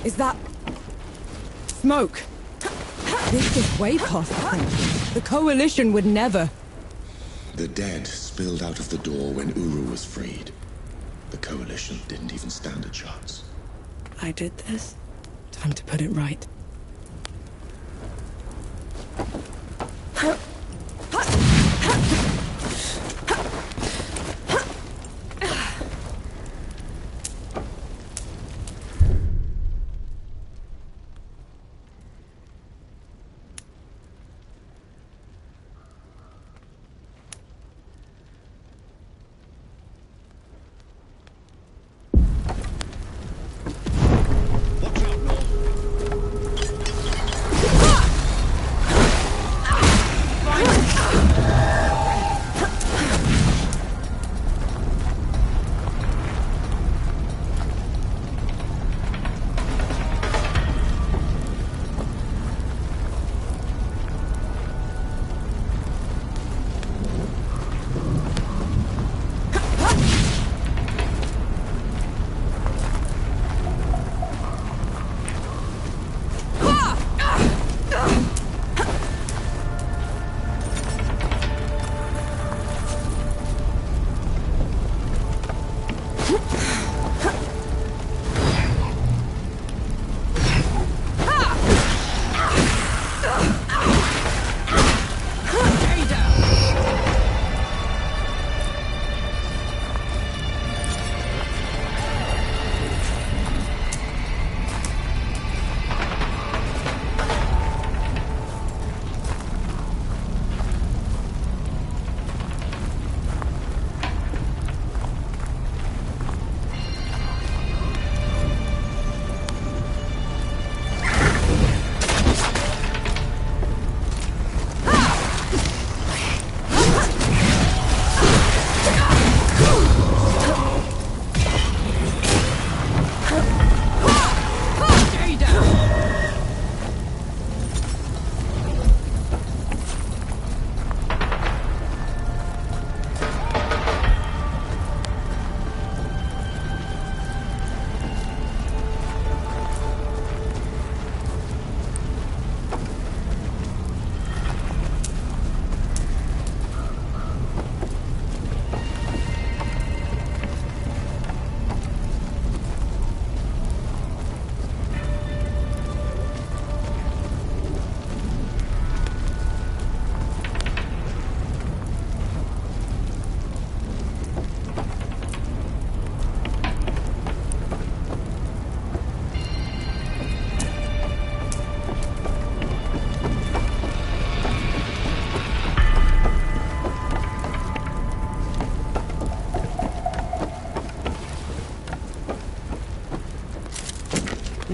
Is that... smoke? This is way past the point. The Coalition would never... The dead spilled out of the door when Uru was freed. The Coalition didn't even stand a chance. I did this? Time to put it right.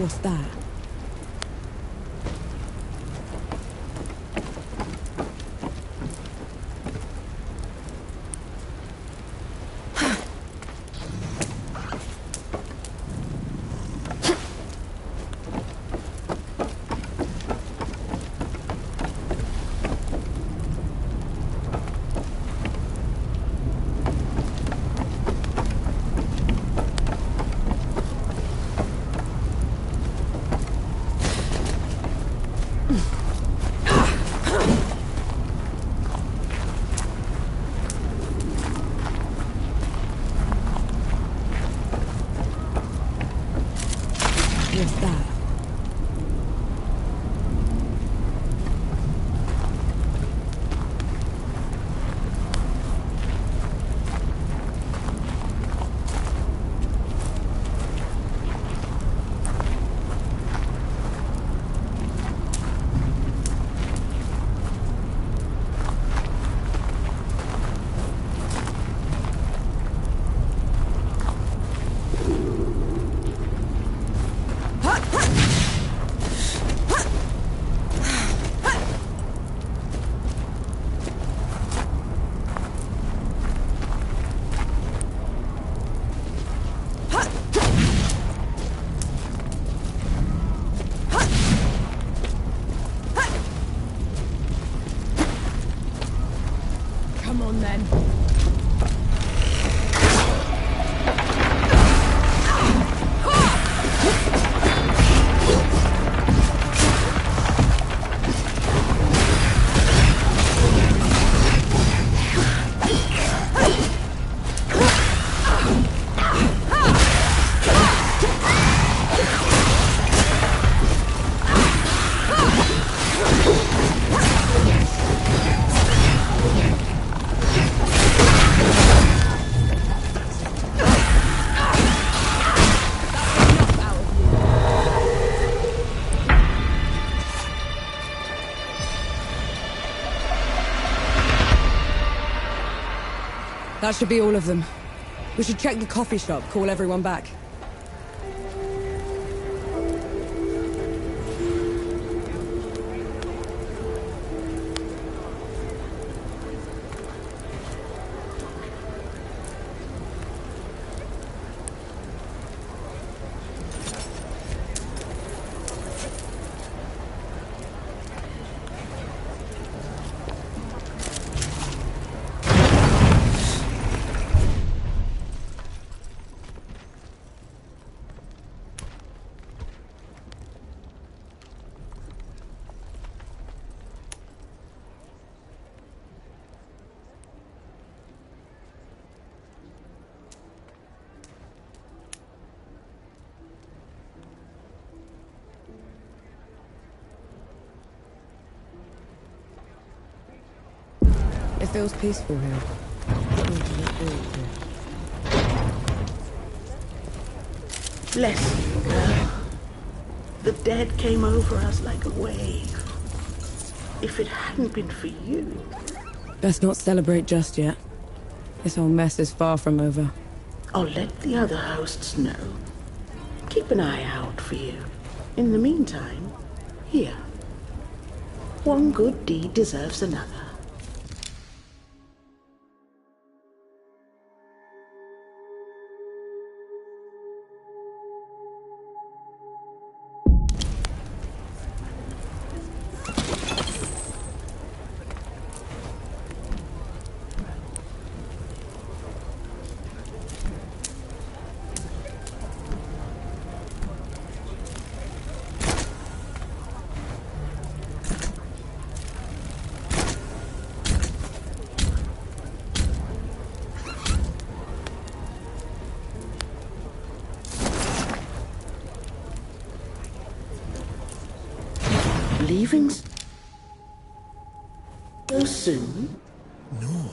What's that? What's that? Come on then. That should be all of them. We should check the coffee shop, call everyone back. It feels peaceful here. Bless you, girl. The dead came over us like a wave. If it hadn't been for you... Best not celebrate just yet. This whole mess is far from over. I'll let the other hosts know. Keep an eye out for you. In the meantime, here. One good deed deserves another. Leaving so soon? No.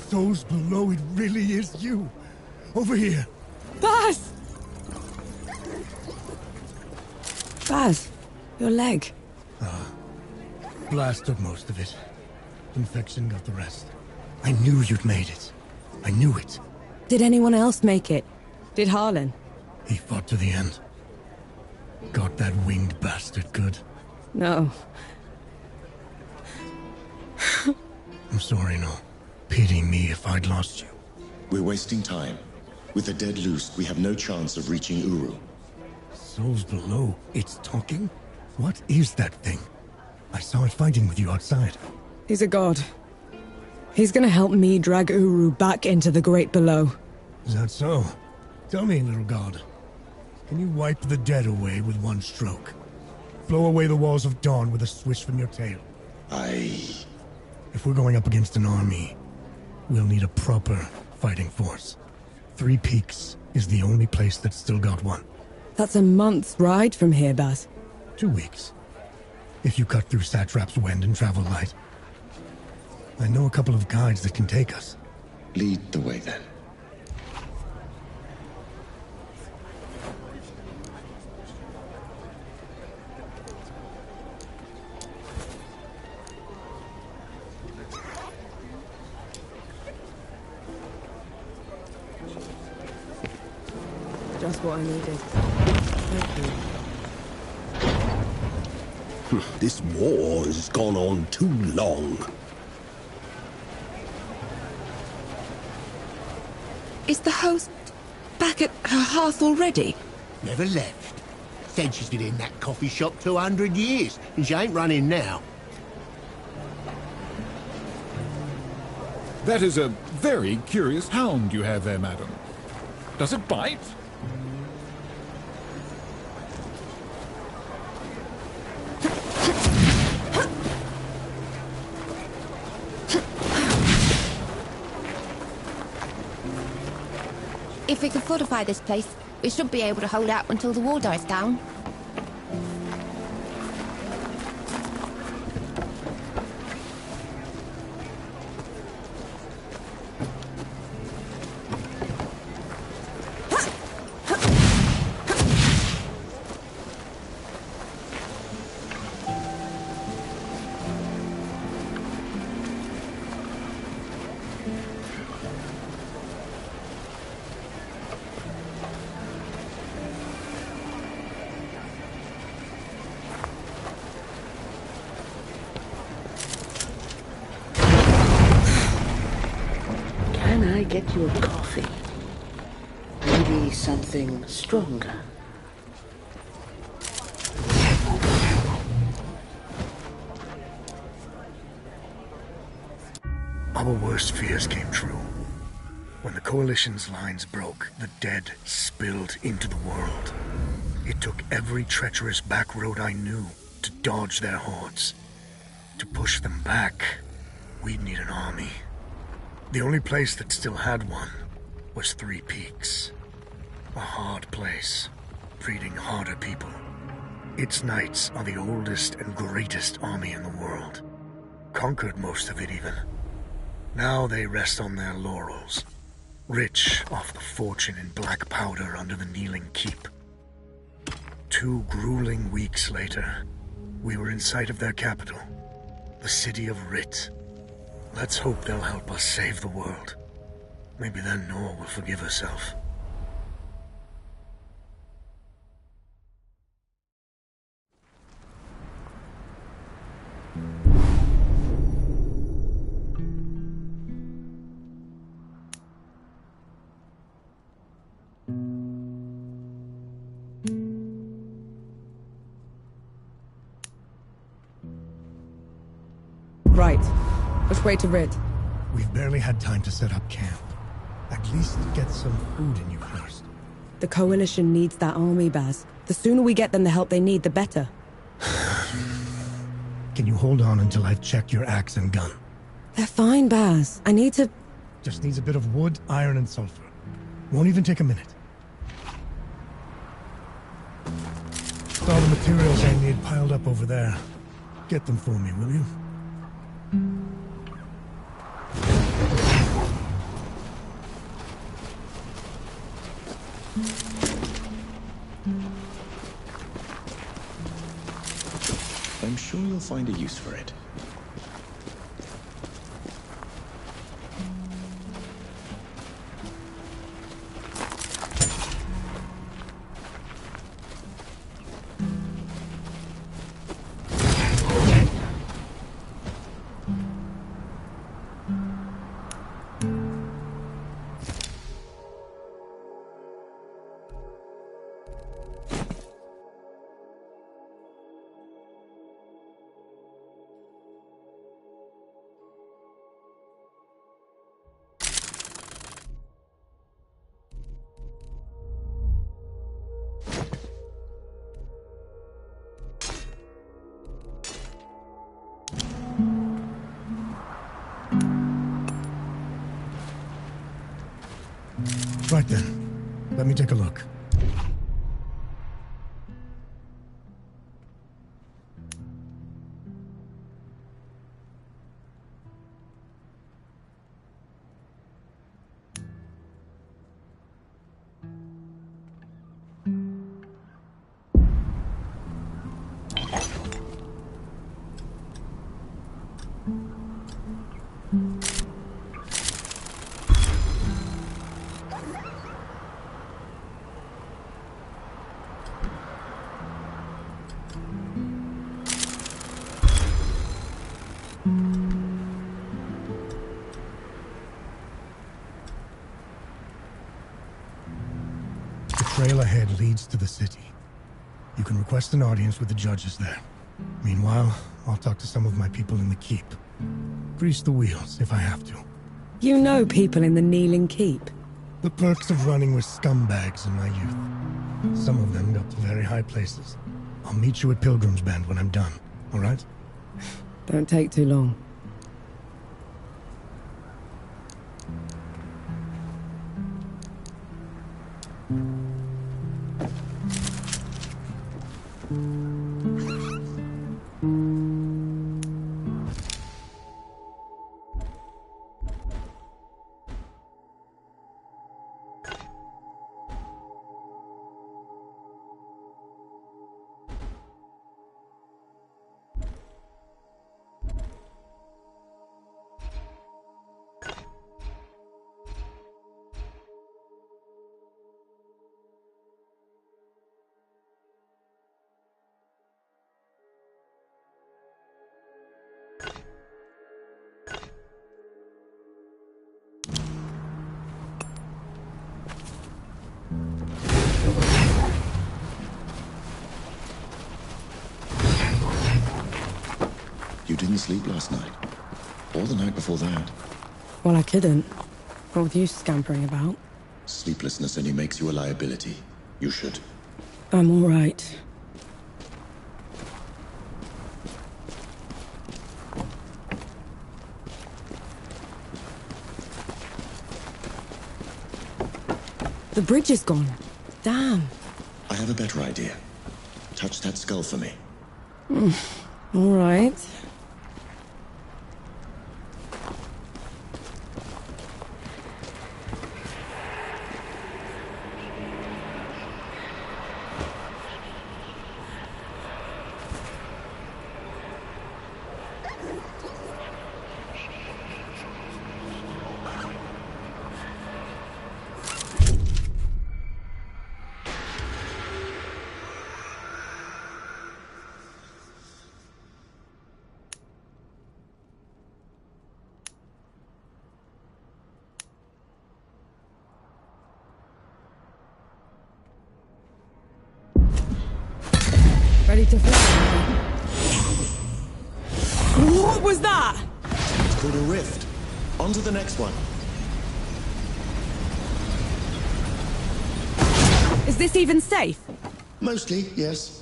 Those below, it really is you. Over here. Baz! Baz, your leg. Blast took most of it. Infection got the rest. I knew you'd made it. I knew it. Did anyone else make it? Did Harlan? He fought to the end. Got that winged bastard good. No. I'm sorry, no. Pity me if I'd lost you. We're wasting time. With the dead loose, we have no chance of reaching Uru. Souls below, it's talking? What is that thing? I saw it fighting with you outside. He's a god. He's gonna help me drag Uru back into the Great Below. Is that so? Tell me, little god. Can you wipe the dead away with one stroke? Blow away the walls of dawn with a swish from your tail? If we're going up against an army, we'll need a proper fighting force. Three Peaks is the only place that's still got one. That's a month's ride from here, Baz. 2 weeks. If you cut through Satrap's wind and travel light. I know a couple of guides that can take us. Lead the way, then. Just what I needed. Thank you. This war has gone on too long. Is the host back at her hearth already? Never left. Said she's been in that coffee shop 200 years, and she ain't running now. That is a very curious hound you have there, madam. Does it bite? If we could fortify this place, we should be able to hold out until the wall dies down. Can I get you a coffee? Maybe something stronger. Our worst fears came true. When the Coalition's lines broke, the dead spilled into the world. It took every treacherous back road I knew to dodge their hordes. To push them back, we'd need an army. The only place that still had one was Three Peaks. A hard place, breeding harder people. Its knights are the oldest and greatest army in the world. Conquered most of it even. Now they rest on their laurels, rich off the fortune in black powder under the Kneeling Keep. 2 grueling weeks later, we were in sight of their capital, the city of Rit. Let's hope they'll help us save the world. Maybe then Nor will forgive herself. Right. Which way to Rid? We've barely had time to set up camp. At least get some food in you first. The Coalition needs that army, Baz. The sooner we get them the help they need, the better. Can you hold on until I've checked your axe and gun? They're fine, Baz. I need to... Just needs a bit of wood, iron, and sulfur. Won't even take a minute. All the materials I need piled up over there. Get them for me, will you? I'm sure you'll find a use for it. Right then. Let me take a look. The trail ahead leads to the city. You can request an audience with the judges there. Meanwhile, I'll talk to some of my people in the keep. Grease the wheels if I have to. You know people in the Kneeling Keep? The perks of running with scumbags in my youth. Some of them got to very high places. I'll meet you at Pilgrim's Bend when I'm done, all right? Don't take too long. You didn't sleep last night? Or the night before that? Well, I couldn't. What with you scampering about? Sleeplessness only makes you a liability. You should. I'm all right. The bridge is gone. Damn. I have a better idea. Touch that skull for me. All right. Ready to fly? What was that? It's called a rift. On to the next one. Is this even safe? Mostly, yes.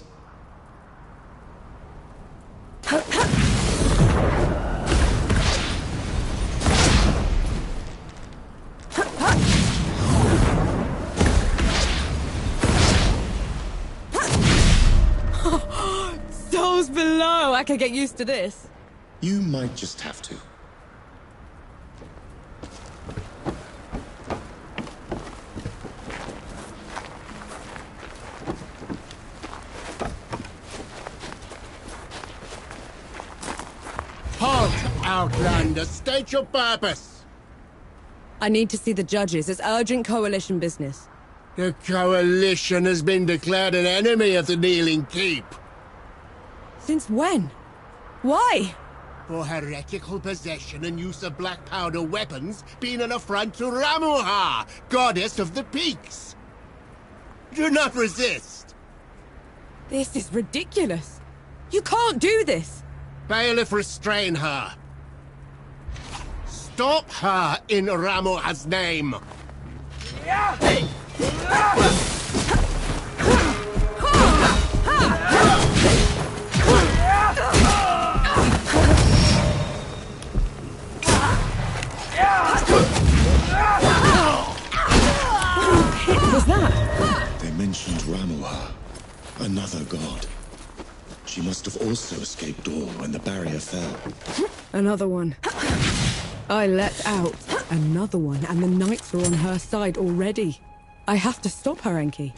Souls below! I could get used to this. You might just have to. Halt, Outlander! State your purpose! I need to see the judges. It's urgent Coalition business. The Coalition has been declared an enemy of the Kneeling Keep. Since when? Why? For heretical possession and use of black powder weapons being an affront to Ramuha, goddess of the peaks. Do not resist. This is ridiculous. You can't do this. Bailiff, restrain her. Stop her in Ramuha's name. What was that? They mentioned Ramuha, another god. She must have also escaped all when the barrier fell. Another one. I let out another one, and the knights are on her side already. I have to stop her, Enki.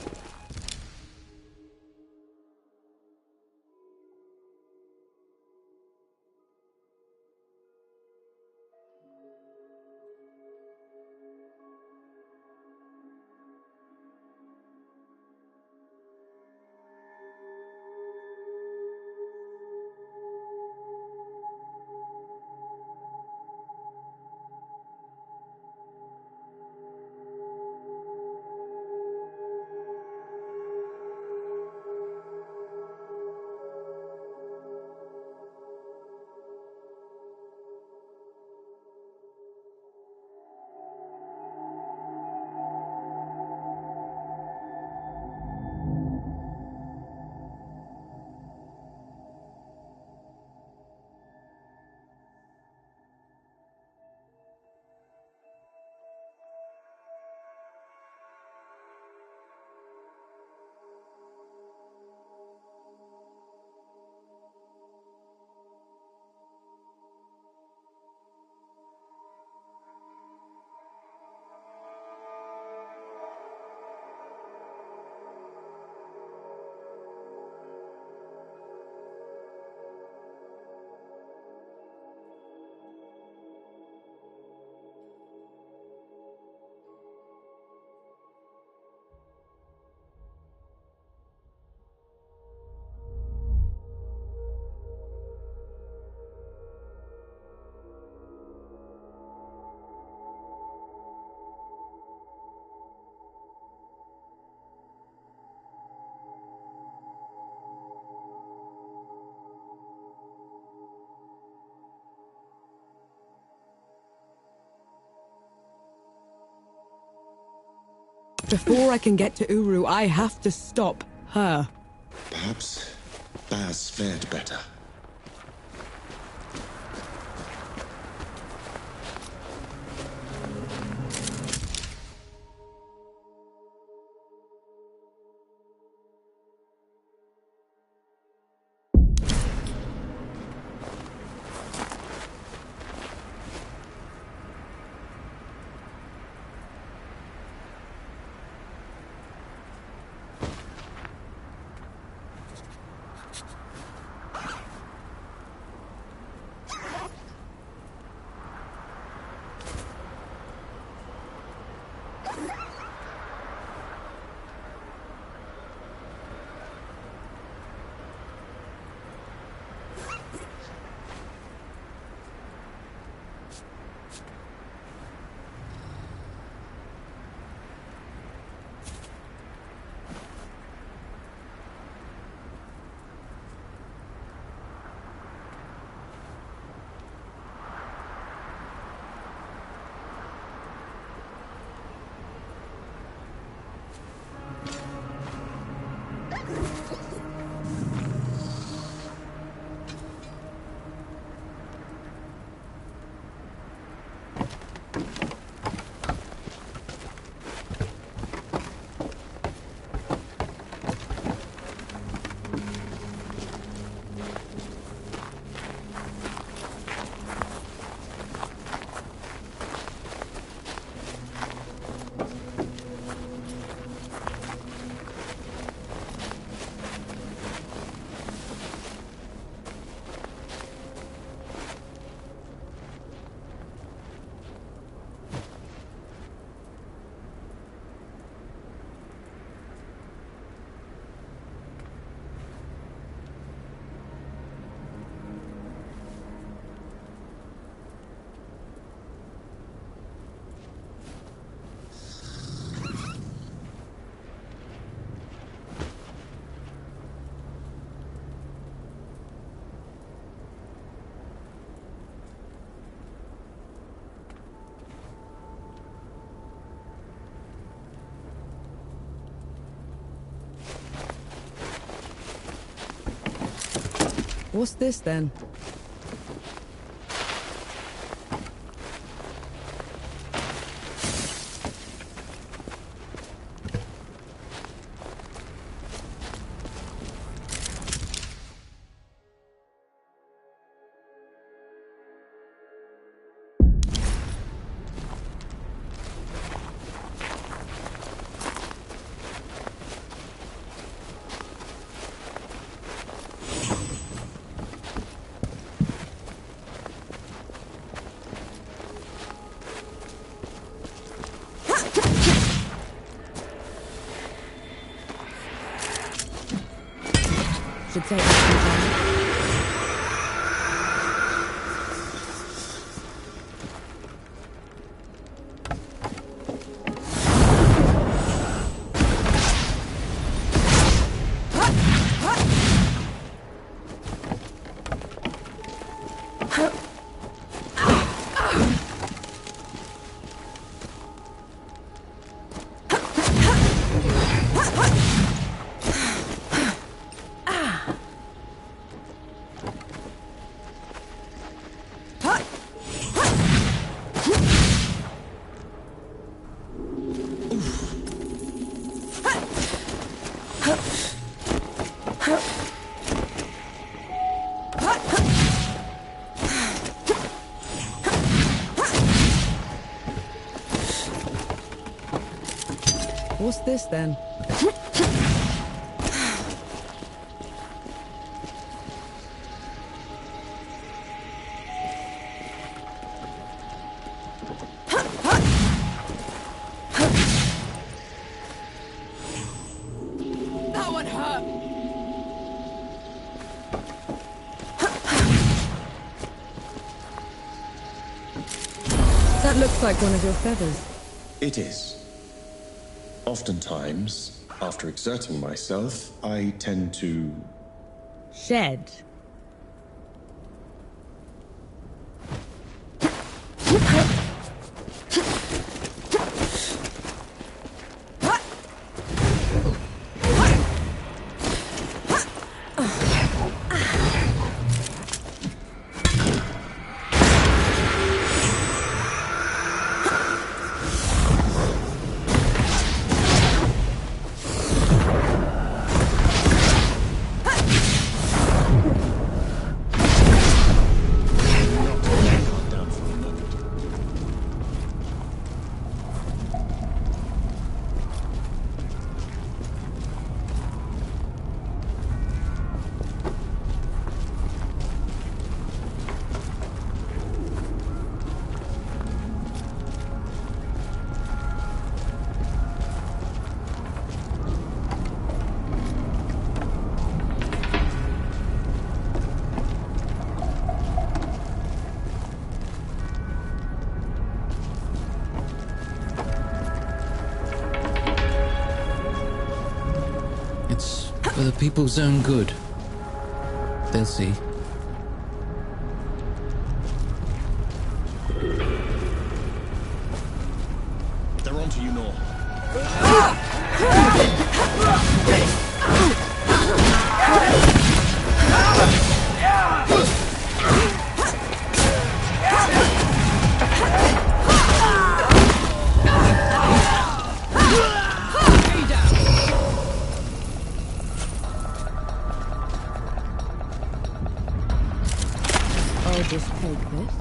Before I can get to Uru, I have to stop her. Perhaps Baz fared better. What's this then? Should take this one. What's this then? That one hurt. That looks like one of your feathers. It is. Oftentimes, after exerting myself, I tend to... Shed. for the people's own good. They'll see. They're on to you, Nor. I'll just take this.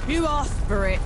You asked for it.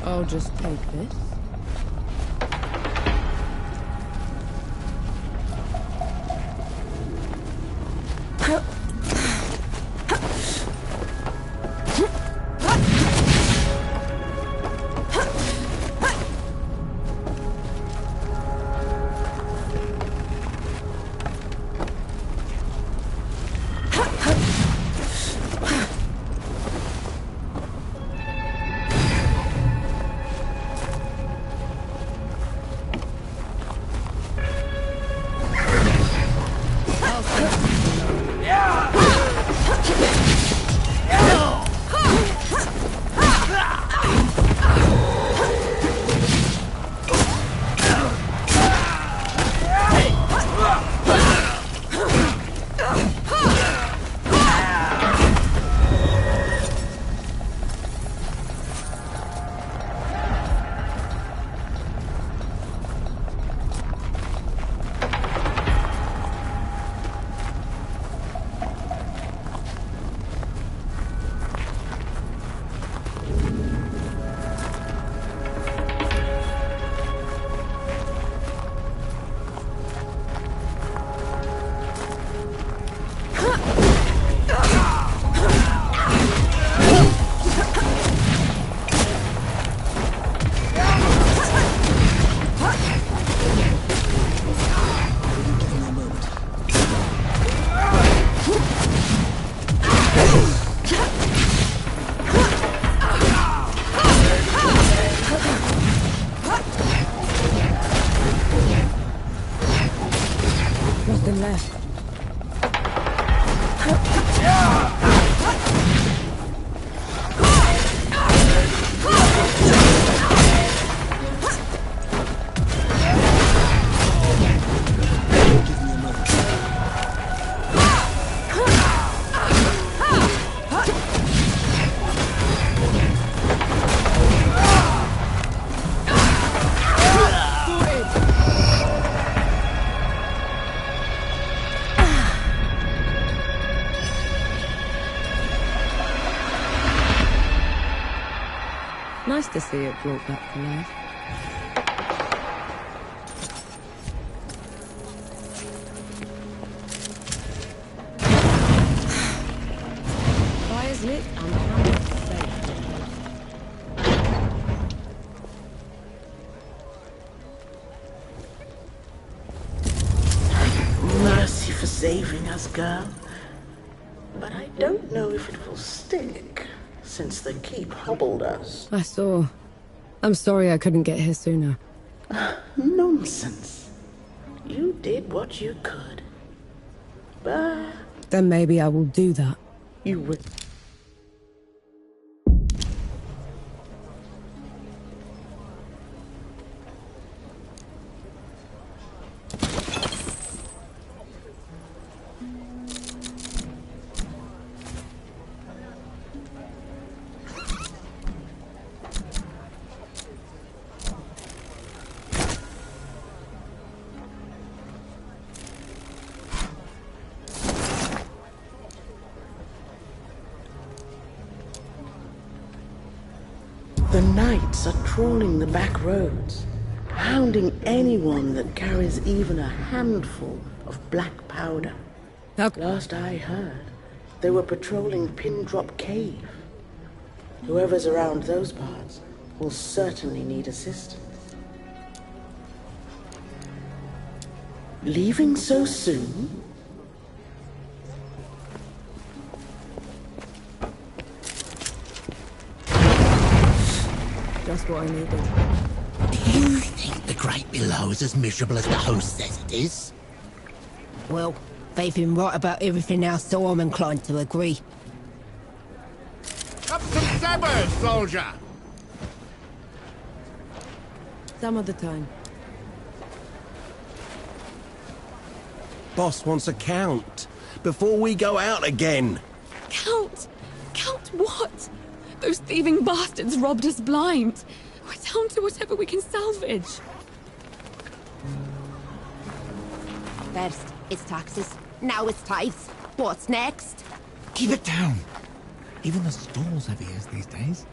I'll just take this. Nothing left. Nice to see it brought back to life. Fire's lit and Hamlet's safe. Mercy for saving us, girl. But I don't know if it will stick, since the keep hobbled us. I saw. I'm sorry I couldn't get here sooner. Nonsense. You did what you could. But Then maybe I will do that. you will. The knights are trawling the back roads, hounding anyone that carries even a handful of black powder. Last I heard, they were patrolling Pindrop Cave. Whoever's around those parts will certainly need assistance. Leaving so soon? Just what I needed. Do you think the Great Below is as miserable as the host says it is? Well, they've been right about everything else, so I'm inclined to agree. Up some sabers, soldier! Some of the time. Boss wants a count before we go out again. Count? Count what? Those thieving bastards robbed us blind. We're down to whatever we can salvage. First, it's taxes. Now it's tithes. What's next? Keep it down. Even the stalls have ears these days.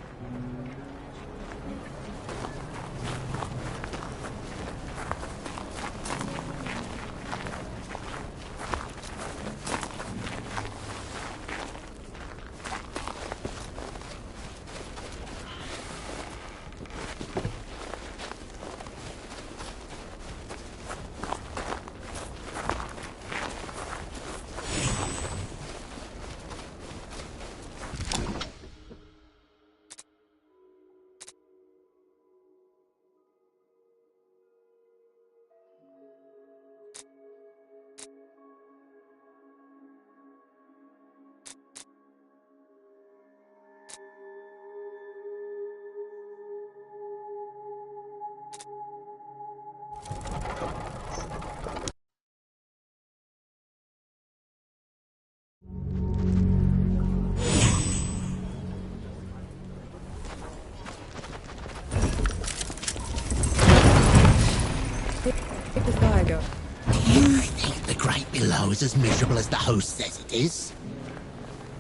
Do you think the Great Below is as miserable as the host says it is?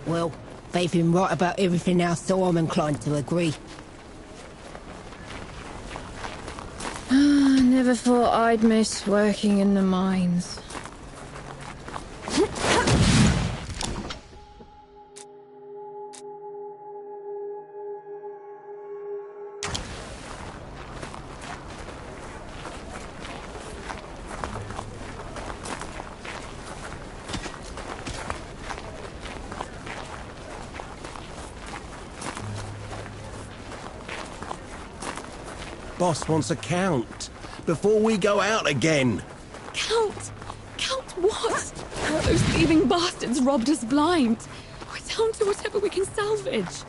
Well, they've been right about everything else, so I'm inclined to agree. Never thought I'd miss working in the mines. Boss wants a count before we go out again. Count? Count What? Those thieving bastards robbed us blind. We're down to whatever we can salvage.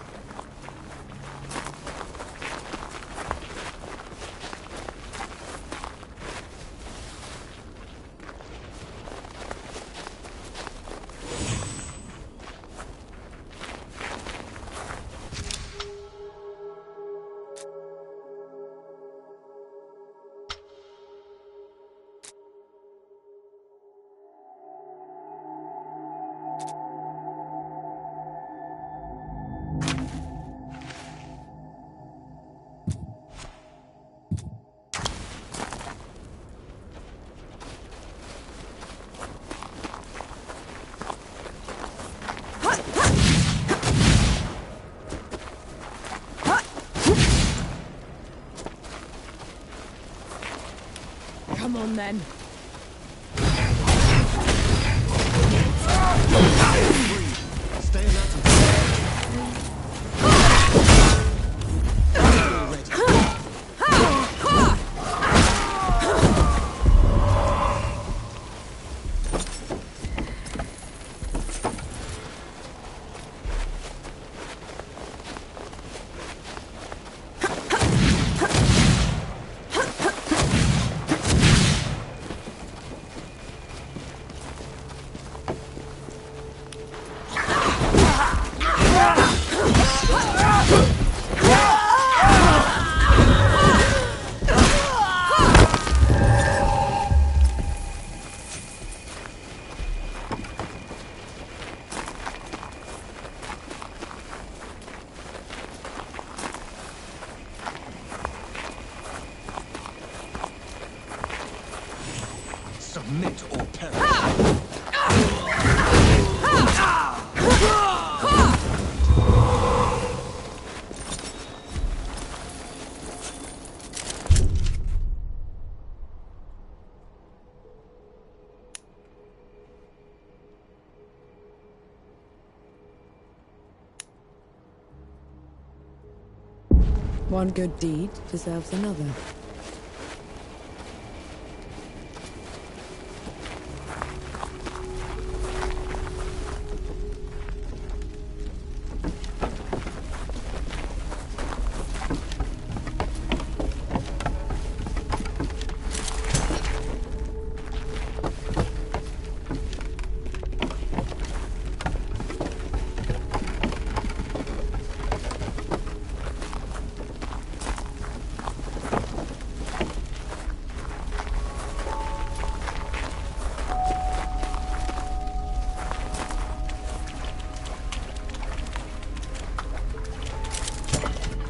Come on, then. Stay in that. Submit or perish. One good deed deserves another.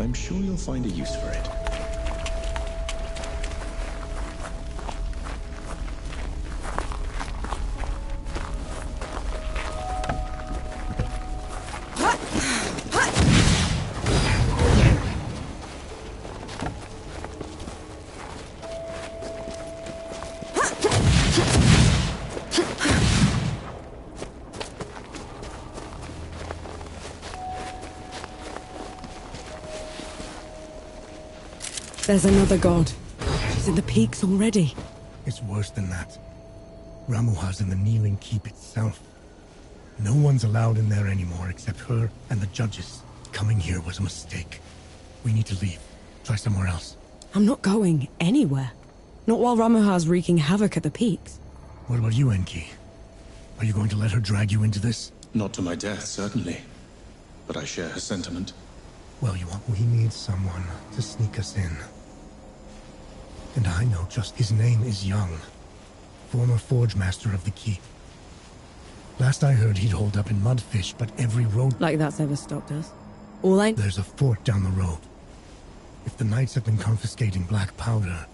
I'm sure you'll find a use for it. There's another god. She's in the peaks already. It's worse than that. Ramuha's in the kneeling keep itself. No one's allowed in there anymore except her and the judges. Coming here was a mistake. We need to leave. Try somewhere else. I'm not going anywhere. Not while Ramuha's wreaking havoc at the peaks. What about you, Enki? Are you going to let her drag you into this? Not to my death, certainly. But I share her sentiment. Well, we need someone to sneak us in. And I know just his name is Young, former forge master of the keep. Last I heard he'd hold up in Mudfish, but every road... Like that's ever stopped us. There's a fort down the road. If the knights have been confiscating black powder,